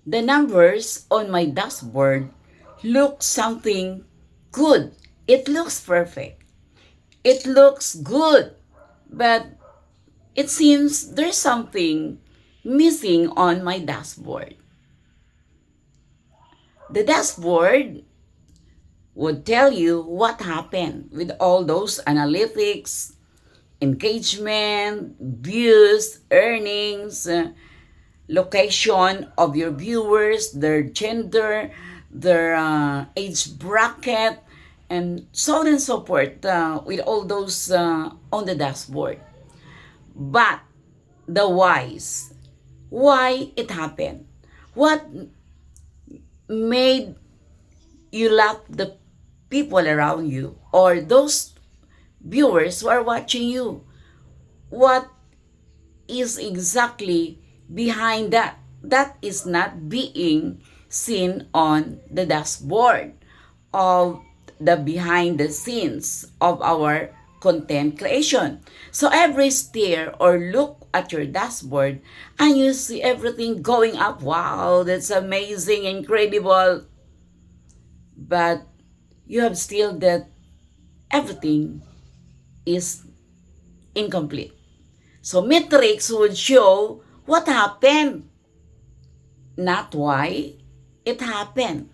The numbers on my dashboard look something good. It looks perfect. It looks good. But it seems there's something missing on my dashboard. The dashboard would tell you what happened with all those analytics, engagement, views, earnings, location of your viewers, their gender, their age bracket, and so on and so forth with all those on the dashboard. But the whys, why it happened, what made you love the people around you or those viewers who are watching you, what is exactly behind that is not being seen on the dashboard of the behind the scenes of our content creation. So every stare or look at your dashboard and you see everything going up. Wow, that's amazing, incredible. But you have still that everything is incomplete. So metrics would show what happened, not why it happened.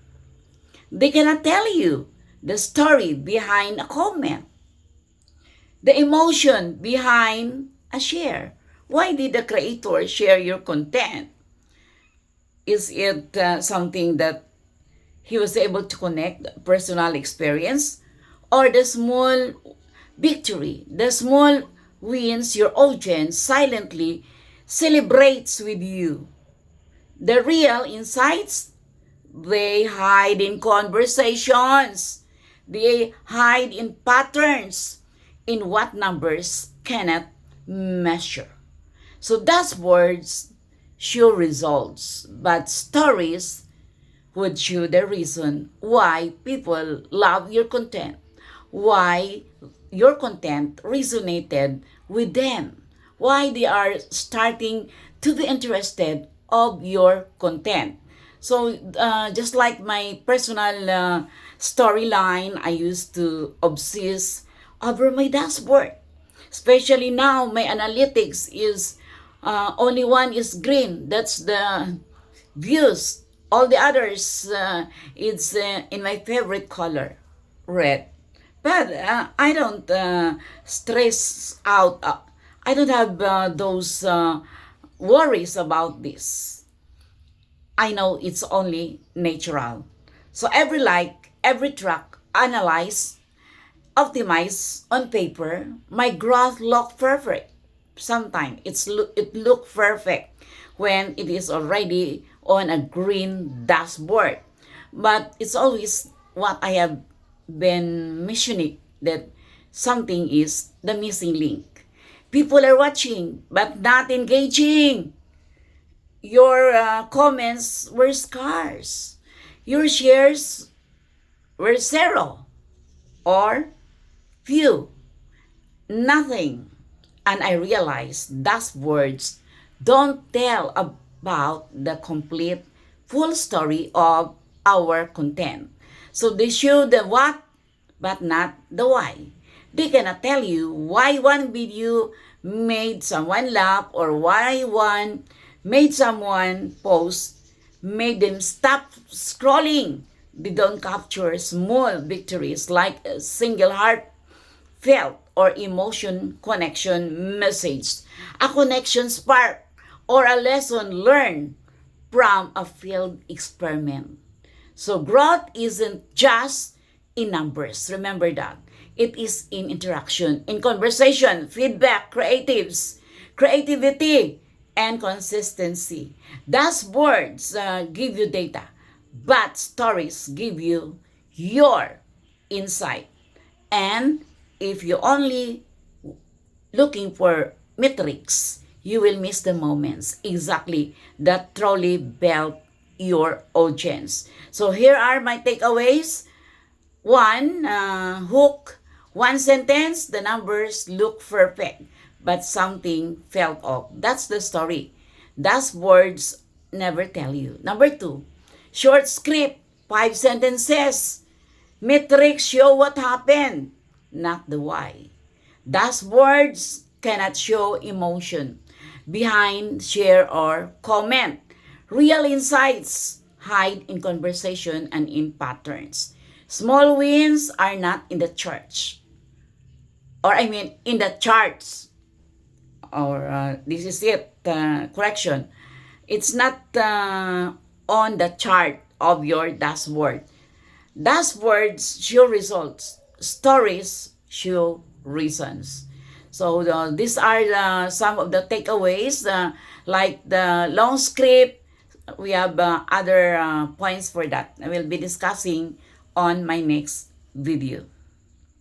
They cannot tell you the story behind a comment, the emotion behind a share. Why did the creator share your content? Is it something that he was able to connect personal experience, or the small victory, the small wins your audience silently celebrates with you? The real insights, they hide in conversations. They hide in patterns, in what numbers cannot measure. So dashboards show results, but stories would show the reason why people love your content, why your content resonated with them, why they are starting to be interested of your content. So just like my personal storyline, I used to obsess over my dashboard. Especially now, my analytics is only one is green. That's the views. All the others, it's in my favorite color, red. But I don't stress out. I don't have those worries about this. I know it's only natural. So every like, every track, analyze, optimize on paper, my graph look perfect. Sometimes it look perfect when it is already on a green dashboard. But it's always what I have been mentioning, that something is the missing link. People are watching but not engaging. Your comments were scarce. Your shares were zero or few, nothing. And I realized dashboards don't tell about the complete full story of our content. So they show the what but not the why. They cannot tell you why one video made someone laugh or why one made someone post made them stop scrolling. They don't capture small victories like a single heart felt or emotion connection message, a connection spark, or a lesson learned from a failed experiment. So growth isn't just in numbers. Remember that. It is in interaction, in conversation, feedback, creativity, and consistency. Dashboards give you data, but stories give you your insight. And if you only looking for metrics, you will miss the moments exactly that truly build your audience. So here are my takeaways. One, hook. One sentence, the numbers look perfect, but something fell off. That's the story. Dashboards never tell you. Number 2, short script, 5 sentences. Metrics show what happened, not the why. Dashboards cannot show emotion behind share or comment. Real insights hide in conversation and in patterns. Small wins are not in the church. In the charts. This is it, correction. It's not on the chart of your dashboard. Dashboards show results. Stories show reasons. So these are some of the takeaways, like the long script. We have other points for that. I will be discussing on my next video.